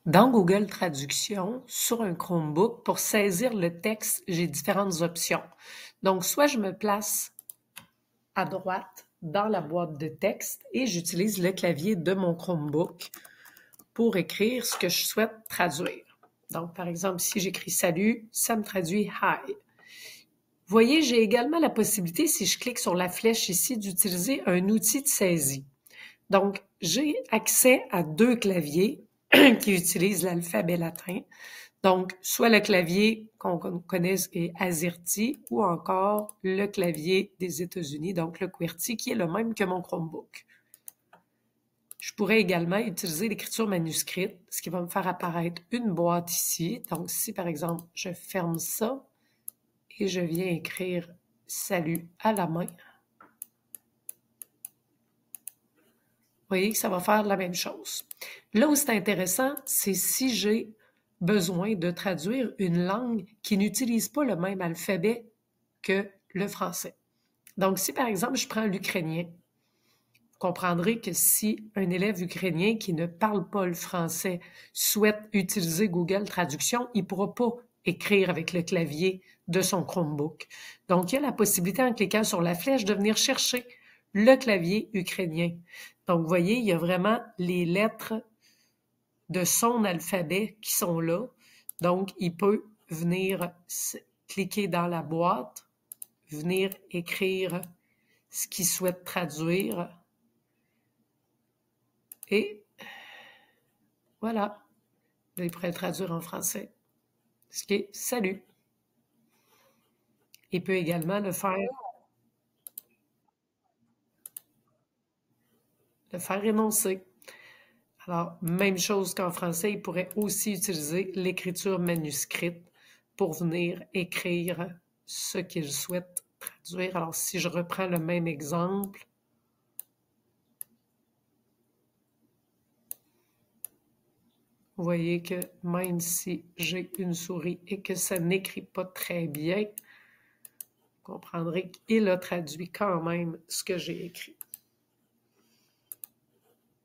Dans Google Traduction, sur un Chromebook, pour saisir le texte, j'ai différentes options. Donc, soit je me place à droite dans la boîte de texte et j'utilise le clavier de mon Chromebook pour écrire ce que je souhaite traduire. Donc, par exemple, si j'écris « Salut », ça me traduit « Hi ». Vous voyez, j'ai également la possibilité, si je clique sur la flèche ici, d'utiliser un outil de saisie. Donc, j'ai accès à 2 claviers qui utilisent l'alphabet latin. Donc, soit le clavier qu'on connaît qui est AZERTY ou encore le clavier des États-Unis, donc le QWERTY, qui est le même que mon Chromebook. Je pourrais également utiliser l'écriture manuscrite, ce qui va me faire apparaître une boîte ici. Donc, si par exemple, je ferme ça et je viens écrire « Salut » à la main, vous voyez que ça va faire la même chose. Là où c'est intéressant, c'est si j'ai besoin de traduire une langue qui n'utilise pas le même alphabet que le français. Donc, si par exemple, je prends l'ukrainien, vous comprendrez que si un élève ukrainien qui ne parle pas le français souhaite utiliser Google Traduction, il ne pourra pas écrire avec le clavier de son Chromebook. Donc, il y a la possibilité, en cliquant sur la flèche, de venir chercher le clavier ukrainien. Donc, vous voyez, il y a vraiment les lettres de son alphabet qui sont là. Donc, il peut venir cliquer dans la boîte, venir écrire ce qu'il souhaite traduire. Et voilà, là, il pourrait le traduire en français. Ce qui est « Salut ». Il peut également le faire énoncer. Alors, même chose qu'en français, il pourrait aussi utiliser l'écriture manuscrite pour venir écrire ce qu'il souhaite traduire. Alors, si je reprends le même exemple, vous voyez que même si j'ai une souris et que ça n'écrit pas très bien, vous comprendrez qu'il a traduit quand même ce que j'ai écrit.